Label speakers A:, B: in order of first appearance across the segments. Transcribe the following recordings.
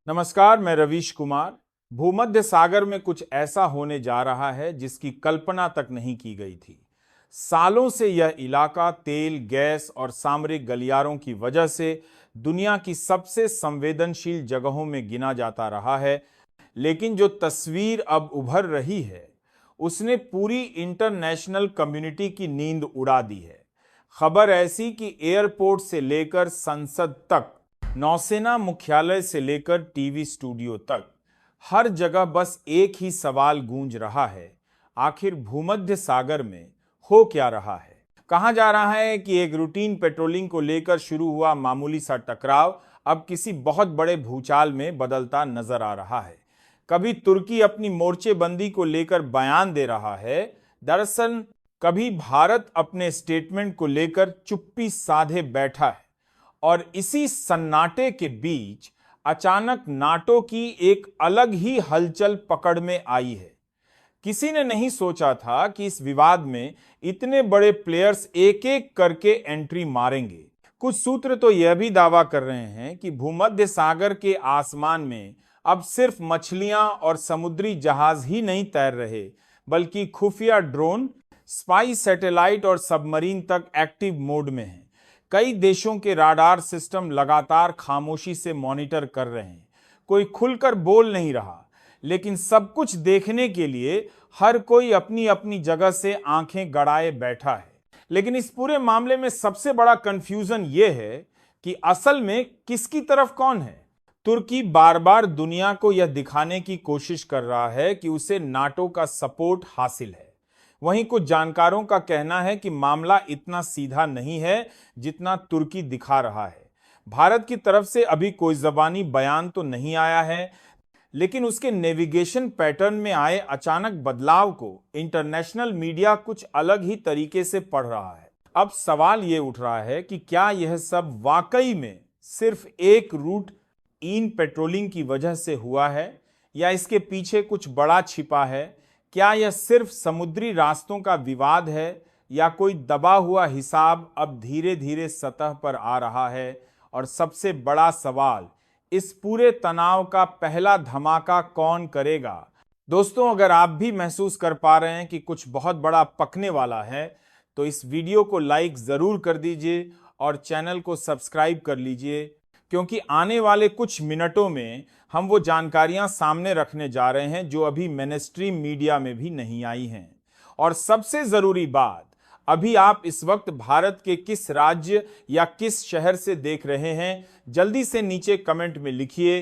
A: नमस्कार, मैं रवीश कुमार। भूमध्य सागर में कुछ ऐसा होने जा रहा है जिसकी कल्पना तक नहीं की गई थी। सालों से यह इलाका तेल, गैस और सामरिक गलियारों की वजह से दुनिया की सबसे संवेदनशील जगहों में गिना जाता रहा है, लेकिन जो तस्वीर अब उभर रही है उसने पूरी इंटरनेशनल कम्युनिटी की नींद उड़ा दी है। खबर ऐसी कि एयरपोर्ट से लेकर संसद तक, नौसेना मुख्यालय से लेकर टीवी स्टूडियो तक, हर जगह बस एक ही सवाल गूंज रहा है, आखिर भूमध्य सागर में हो क्या रहा है। कहा जा रहा है कि एक रूटीन पेट्रोलिंग को लेकर शुरू हुआ मामूली सा टकराव अब किसी बहुत बड़े भूचाल में बदलता नजर आ रहा है। कभी तुर्की अपनी मोर्चेबंदी को लेकर बयान दे रहा है, दरअसल कभी भारत अपने स्टेटमेंट को लेकर चुप्पी साधे बैठा है। और इसी सन्नाटे के बीच अचानक नाटो की एक अलग ही हलचल पकड़ में आई है। किसी ने नहीं सोचा था कि इस विवाद में इतने बड़े प्लेयर्स एक एक करके एंट्री मारेंगे। कुछ सूत्र तो यह भी दावा कर रहे हैं कि भूमध्य सागर के आसमान में अब सिर्फ मछलियां और समुद्री जहाज ही नहीं तैर रहे, बल्कि खुफिया ड्रोन, स्पाई सैटेलाइट और सबमरीन तक एक्टिव मोड में हैं। कई देशों के राडार सिस्टम लगातार खामोशी से मॉनिटर कर रहे हैं। कोई खुलकर बोल नहीं रहा, लेकिन सब कुछ देखने के लिए हर कोई अपनी अपनी जगह से आंखें गड़ाए बैठा है। लेकिन इस पूरे मामले में सबसे बड़ा कंफ्यूजन यह है कि असल में किसकी तरफ कौन है। तुर्की बार बार दुनिया को यह दिखाने की कोशिश कर रहा है कि उसे नाटो का सपोर्ट हासिल है। वहीं कुछ जानकारों का कहना है कि मामला इतना सीधा नहीं है जितना तुर्की दिखा रहा है। भारत की तरफ से अभी कोई ज़बानी बयान तो नहीं आया है, लेकिन उसके नेविगेशन पैटर्न में आए अचानक बदलाव को इंटरनेशनल मीडिया कुछ अलग ही तरीके से पढ़ रहा है। अब सवाल ये उठ रहा है कि क्या यह सब वाकई में सिर्फ एक रूट इन पेट्रोलिंग की वजह से हुआ है, या इसके पीछे कुछ बड़ा छिपा है। क्या यह सिर्फ समुद्री रास्तों का विवाद है, या कोई दबा हुआ हिसाब अब धीरे धीरे सतह पर आ रहा है। और सबसे बड़ा सवाल, इस पूरे तनाव का पहला धमाका कौन करेगा। दोस्तों, अगर आप भी महसूस कर पा रहे हैं कि कुछ बहुत बड़ा पकने वाला है, तो इस वीडियो को लाइक जरूर कर दीजिए और चैनल को सब्सक्राइब कर लीजिए, क्योंकि आने वाले कुछ मिनटों में हम वो जानकारियां सामने रखने जा रहे हैं जो अभी मेनस्ट्रीम मीडिया में भी नहीं आई हैं। और सबसे जरूरी बात, अभी आप इस वक्त भारत के किस राज्य या किस शहर से देख रहे हैं, जल्दी से नीचे कमेंट में लिखिए,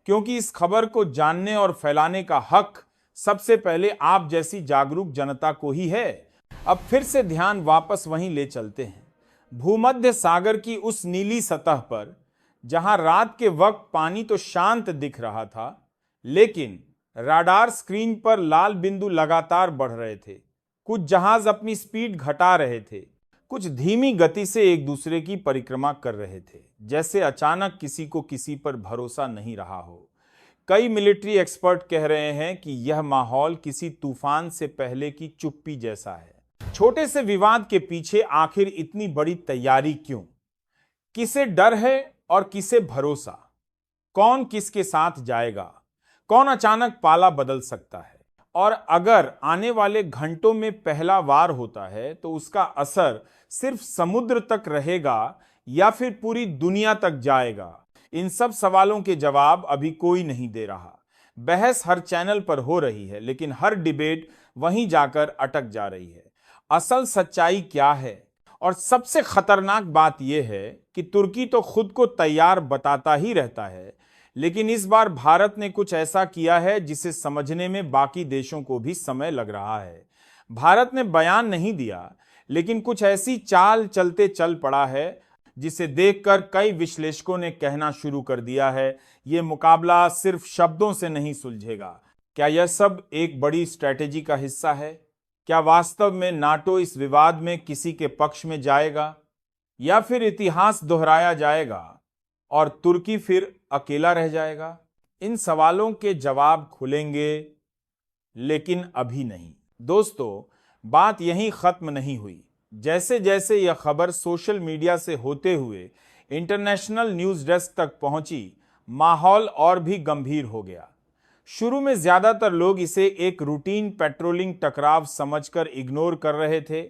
A: क्योंकि इस खबर को जानने और फैलाने का हक सबसे पहले आप जैसी जागरूक जनता को ही है। अब फिर से ध्यान वापस वहीं ले चलते हैं, भूमध्य सागर की उस नीली सतह पर, जहां रात के वक्त पानी तो शांत दिख रहा था, लेकिन राडार स्क्रीन पर लाल बिंदु लगातार बढ़ रहे थे। कुछ जहाज अपनी स्पीड घटा रहे थे, कुछ धीमी गति से एक दूसरे की परिक्रमा कर रहे थे, जैसे अचानक किसी को किसी पर भरोसा नहीं रहा हो। कई मिलिट्री एक्सपर्ट कह रहे हैं कि यह माहौल किसी तूफान से पहले की चुप्पी जैसा है। छोटे से विवाद के पीछे आखिर इतनी बड़ी तैयारी क्यों? किसे डर है और किसे भरोसा? कौन किसके साथ जाएगा? कौन अचानक पाला बदल सकता है? और अगर आने वाले घंटों में पहला वार होता है तो उसका असर सिर्फ समुद्र तक रहेगा या फिर पूरी दुनिया तक जाएगा? इन सब सवालों के जवाब अभी कोई नहीं दे रहा। बहस हर चैनल पर हो रही है, लेकिन हर डिबेट वहीं जाकर अटक जा रही है। असल सच्चाई क्या है? और सबसे खतरनाक बात यह है कि तुर्की तो खुद को तैयार बताता ही रहता है, लेकिन इस बार भारत ने कुछ ऐसा किया है जिसे समझने में बाकी देशों को भी समय लग रहा है। भारत ने बयान नहीं दिया, लेकिन कुछ ऐसी चाल चलते चल पड़ा है जिसे देखकर कई विश्लेषकों ने कहना शुरू कर दिया है, ये मुकाबला सिर्फ शब्दों से नहीं सुलझेगा। क्या यह सब एक बड़ी स्ट्रैटेजी का हिस्सा है? क्या वास्तव में नाटो इस विवाद में किसी के पक्ष में जाएगा, या फिर इतिहास दोहराया जाएगा और तुर्की फिर अकेला रह जाएगा? इन सवालों के जवाब खुलेंगे, लेकिन अभी नहीं। दोस्तों, बात यहीं खत्म नहीं हुई। जैसे जैसे यह खबर सोशल मीडिया से होते हुए इंटरनेशनल न्यूज़ डेस्क तक पहुंची, माहौल और भी गंभीर हो गया। शुरू में ज्यादातर लोग इसे एक रूटीन पेट्रोलिंग टकराव समझकर इग्नोर कर रहे थे,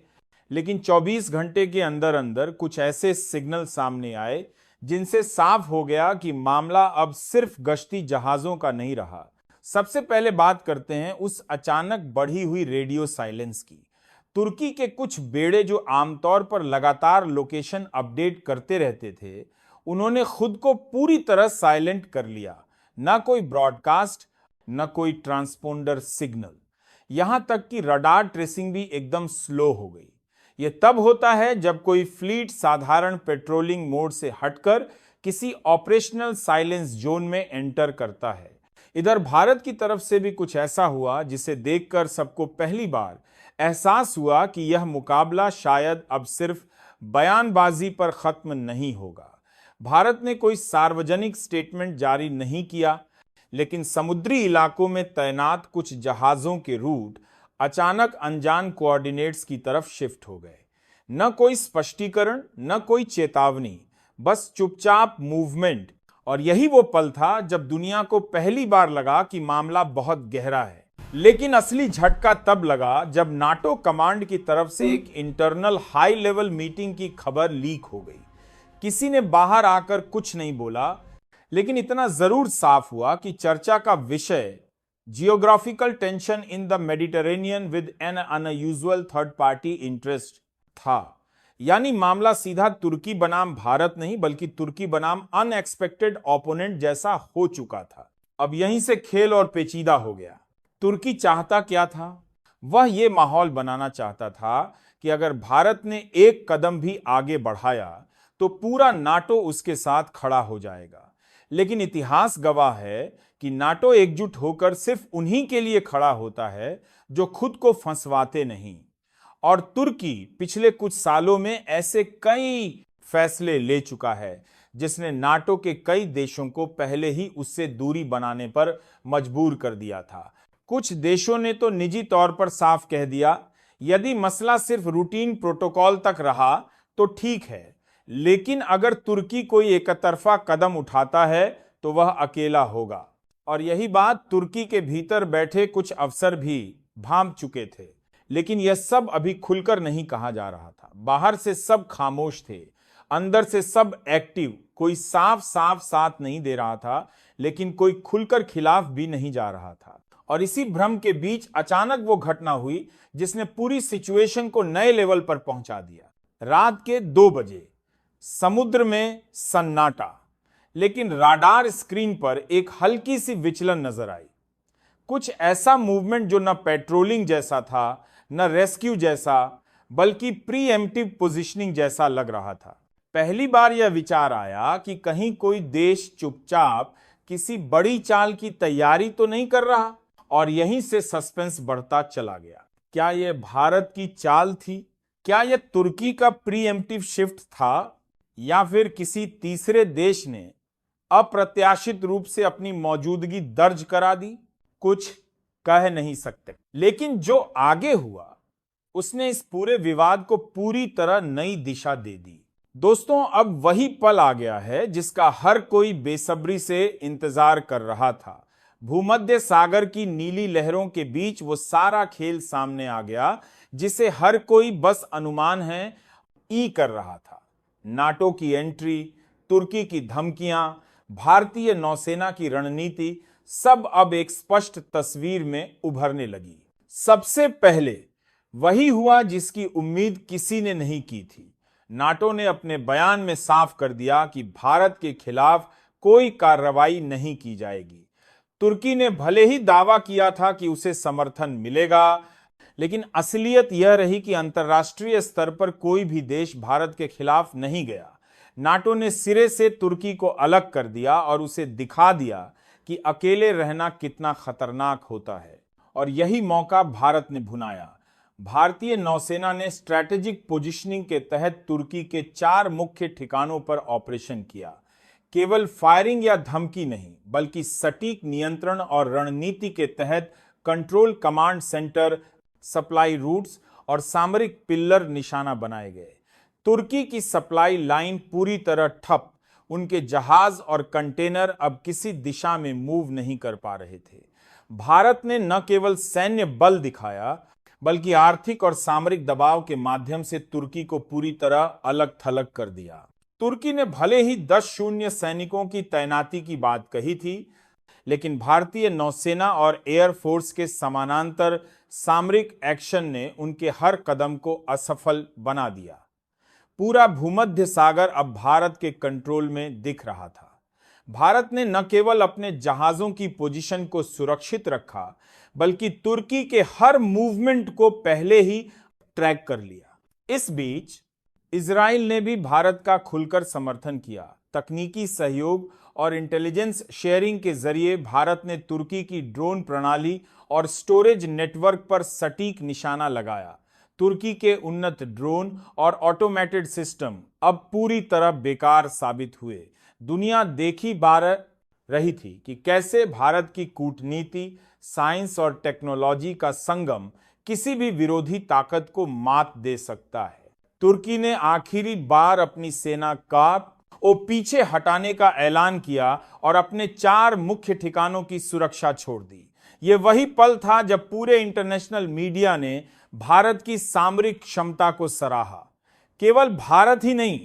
A: लेकिन 24 घंटे के अंदर अंदर कुछ ऐसे सिग्नल सामने आए जिनसे साफ हो गया कि मामला अब सिर्फ गश्ती जहाजों का नहीं रहा। सबसे पहले बात करते हैं उस अचानक बढ़ी हुई रेडियो साइलेंस की। तुर्की के कुछ बेड़े जो आमतौर पर लगातार लोकेशन अपडेट करते रहते थे, उन्होंने खुद को पूरी तरह साइलेंट कर लिया। ना कोई ब्रॉडकास्ट, न कोई ट्रांसपोंडर सिग्नल, यहां तक कि रडार ट्रेसिंग भी एकदम स्लो हो गई। यह तब होता है जब कोई फ्लीट साधारण पेट्रोलिंग मोड से हटकर किसी ऑपरेशनल साइलेंस जोन में एंटर करता है। इधर भारत की तरफ से भी कुछ ऐसा हुआ जिसे देखकर सबको पहली बार एहसास हुआ कि यह मुकाबला शायद अब सिर्फ बयानबाजी पर खत्म नहीं होगा। भारत ने कोई सार्वजनिक स्टेटमेंट जारी नहीं किया, लेकिन समुद्री इलाकों में तैनात कुछ जहाजों के रूट अचानक अनजान कोऑर्डिनेट्स की तरफ शिफ्ट हो गए। न कोई स्पष्टीकरण, न कोई चेतावनी, बस चुपचाप मूवमेंट। और यही वो पल था जब दुनिया को पहली बार लगा कि मामला बहुत गहरा है। लेकिन असली झटका तब लगा जब नाटो कमांड की तरफ से एक इंटरनल हाई लेवल मीटिंग की खबर लीक हो गई। किसी ने बाहर आकर कुछ नहीं बोला, लेकिन इतना जरूर साफ हुआ कि चर्चा का विषय geographical tension in the Mediterranean with N unusual third party interest था। यानी मामला सीधा तुर्की बनाम भारत नहीं, बल्कि तुर्की बनाम अनएक्सपेक्टेड ओपोनेंट जैसा हो चुका था। अब यहीं से खेल और पेचीदा हो गया। तुर्की चाहता क्या था? वह यह माहौल बनाना चाहता था कि अगर भारत ने एक कदम भी आगे बढ़ाया तो पूरा नाटो उसके साथ खड़ा हो जाएगा। लेकिन इतिहास गवाह है कि नाटो एकजुट होकर सिर्फ उन्हीं के लिए खड़ा होता है जो खुद को फंसवाते नहीं। और तुर्की पिछले कुछ सालों में ऐसे कई फैसले ले चुका है जिसने नाटो के कई देशों को पहले ही उससे दूरी बनाने पर मजबूर कर दिया था। कुछ देशों ने तो निजी तौर पर साफ कह दिया, यदि मसला सिर्फ रूटीन प्रोटोकॉल तक रहा तो ठीक है, लेकिन अगर तुर्की कोई एकतरफा कदम उठाता है तो वह अकेला होगा। और यही बात तुर्की के भीतर बैठे कुछ अफसर भी भांप चुके थे, लेकिन यह सब अभी खुलकर नहीं कहा जा रहा था। बाहर से सब खामोश थे, अंदर से सब एक्टिव। कोई साफ साथ नहीं दे रहा था, लेकिन कोई खुलकर खिलाफ भी नहीं जा रहा था। और इसी भ्रम के बीच अचानक वो घटना हुई जिसने पूरी सिचुएशन को नए लेवल पर पहुंचा दिया। रात के 2 बजे समुद्र में सन्नाटा, लेकिन राडार स्क्रीन पर एक हल्की सी विचलन नजर आई। कुछ ऐसा मूवमेंट जो न पेट्रोलिंग जैसा था, न रेस्क्यू जैसा, बल्कि प्रीएम्प्टिव पोजीशनिंग जैसा लग रहा था। पहली बार यह विचार आया कि कहीं कोई देश चुपचाप किसी बड़ी चाल की तैयारी तो नहीं कर रहा, और यहीं से सस्पेंस बढ़ता चला गया। क्या यह भारत की चाल थी? क्या यह तुर्की का प्रीएम्प्टिव शिफ्ट था? या फिर किसी तीसरे देश ने अप्रत्याशित रूप से अपनी मौजूदगी दर्ज करा दी? कुछ कह नहीं सकते, लेकिन जो आगे हुआ उसने इस पूरे विवाद को पूरी तरह नई दिशा दे दी। दोस्तों, अब वही पल आ गया है जिसका हर कोई बेसब्री से इंतजार कर रहा था। भूमध्य सागर की नीली लहरों के बीच वो सारा खेल सामने आ गया जिसे हर कोई बस अनुमान है कर रहा था। नाटो की एंट्री, तुर्की की धमकियां, भारतीय नौसेना की रणनीति, सब अब एक स्पष्ट तस्वीर में उभरने लगी। सबसे पहले वही हुआ जिसकी उम्मीद किसी ने नहीं की थी। नाटो ने अपने बयान में साफ कर दिया कि भारत के खिलाफ कोई कार्रवाई नहीं की जाएगी। तुर्की ने भले ही दावा किया था कि उसे समर्थन मिलेगा, लेकिन असलियत यह रही कि अंतर्राष्ट्रीय स्तर पर कोई भी देश भारत के खिलाफ नहीं गया। नाटो ने सिरे से तुर्की को अलग कर दिया और उसे दिखा दिया कि अकेले रहना कितना खतरनाक होता है। और यही मौका भारत ने भुनाया। भारतीय नौसेना ने स्ट्रैटेजिक पोजीशनिंग के तहत तुर्की के 4 मुख्य ठिकानों पर ऑपरेशन किया। केवल फायरिंग या धमकी नहीं, बल्कि सटीक नियंत्रण और रणनीति के तहत control command centre, supply routes और सामरिक पिल्लर निशाना बनाए गए। तुर्की की सप्लाई लाइन पूरी तरह ठप, उनके जहाज और कंटेनर अब किसी दिशा में मूव नहीं कर पा रहे थे। भारत ने न केवल सैन्य बल दिखाया, बल्कि आर्थिक और सामरिक दबाव के माध्यम से तुर्की को पूरी तरह अलग थलग कर दिया। तुर्की ने भले ही 10 सैनिकों की तैनाती की बात कही थी, लेकिन भारतीय नौसेना और एयरफोर्स के समानांतर सामरिक एक्शन ने उनके हर कदम को असफल बना दिया। पूरा भूमध्य सागर अब भारत के कंट्रोल में दिख रहा था। भारत ने न केवल अपने जहाजों की पोजीशन को सुरक्षित रखा, बल्कि तुर्की के हर मूवमेंट को पहले ही ट्रैक कर लिया। इस बीच इजराइल ने भी भारत का खुलकर समर्थन किया। तकनीकी सहयोग और इंटेलिजेंस शेयरिंग के जरिए भारत ने तुर्की की ड्रोन प्रणाली और स्टोरेज नेटवर्क पर सटीक निशाना लगाया। तुर्की के उन्नत ड्रोन और ऑटोमेटेड सिस्टम अब पूरी तरह बेकार साबित हुए। दुनिया देखी बार रही थी कि कैसे भारत की कूटनीति, साइंस और टेक्नोलॉजी का संगम किसी भी विरोधी ताकत को मात दे सकता है। तुर्की ने आखिरी बार अपनी सेना का पीछे हटाने का ऐलान किया और अपने 4 मुख्य ठिकानों की सुरक्षा छोड़ दी। यह वही पल था जब पूरे इंटरनेशनल मीडिया ने भारत की सामरिक क्षमता को सराहा। केवल भारत ही नहीं,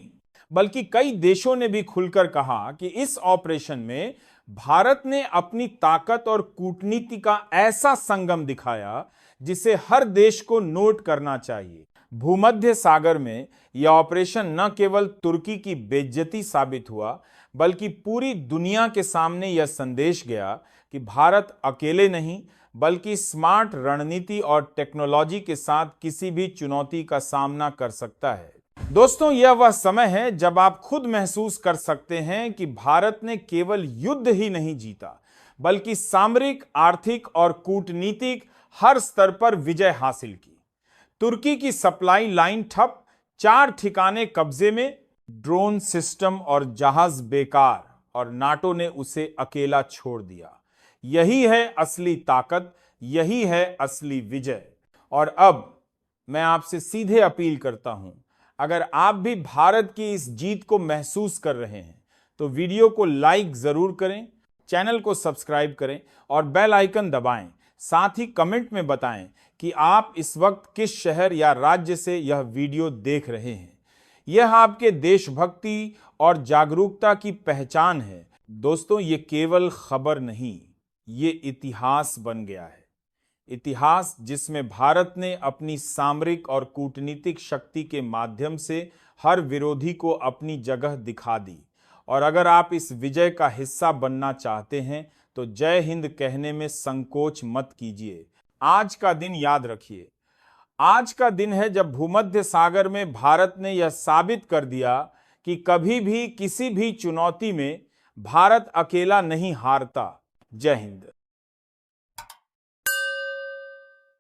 A: बल्कि कई देशों ने भी खुलकर कहा कि इस ऑपरेशन में भारत ने अपनी ताकत और कूटनीति का ऐसा संगम दिखाया जिसे हर देश को नोट करना चाहिए। भूमध्य सागर में यह ऑपरेशन न केवल तुर्की की बेइज्जती साबित हुआ, बल्कि पूरी दुनिया के सामने यह संदेश गया कि भारत अकेले नहीं, बल्कि स्मार्ट रणनीति और टेक्नोलॉजी के साथ किसी भी चुनौती का सामना कर सकता है। दोस्तों, यह वह समय है जब आप खुद महसूस कर सकते हैं कि भारत ने केवल युद्ध ही नहीं जीता, बल्कि सामरिक, आर्थिक और कूटनीतिक हर स्तर पर विजय हासिल की। तुर्की की सप्लाई लाइन ठप, 4 ठिकाने कब्जे में, ड्रोन सिस्टम और जहाज बेकार, और नाटो ने उसे अकेला छोड़ दिया। यही है असली ताकत, यही है असली विजय। और अब मैं आपसे सीधे अपील करता हूं, अगर आप भी भारत की इस जीत को महसूस कर रहे हैं तो वीडियो को लाइक जरूर करें, चैनल को सब्सक्राइब करें और बेल आइकन दबाएं। साथ ही कमेंट में बताएं कि आप इस वक्त किस शहर या राज्य से यह वीडियो देख रहे हैं। यह आपके देशभक्ति और जागरूकता की पहचान है। दोस्तों, ये केवल खबर नहीं, ये इतिहास बन गया है। इतिहास जिसमें भारत ने अपनी सामरिक और कूटनीतिक शक्ति के माध्यम से हर विरोधी को अपनी जगह दिखा दी। और अगर आप इस विजय का हिस्सा बनना चाहते हैं तो जय हिंद कहने में संकोच मत कीजिए। आज का दिन याद रखिए, आज का दिन है जब भूमध्य सागर में भारत ने यह साबित कर दिया कि कभी भी किसी भी चुनौती में भारत अकेला नहीं हारता। जय हिंद।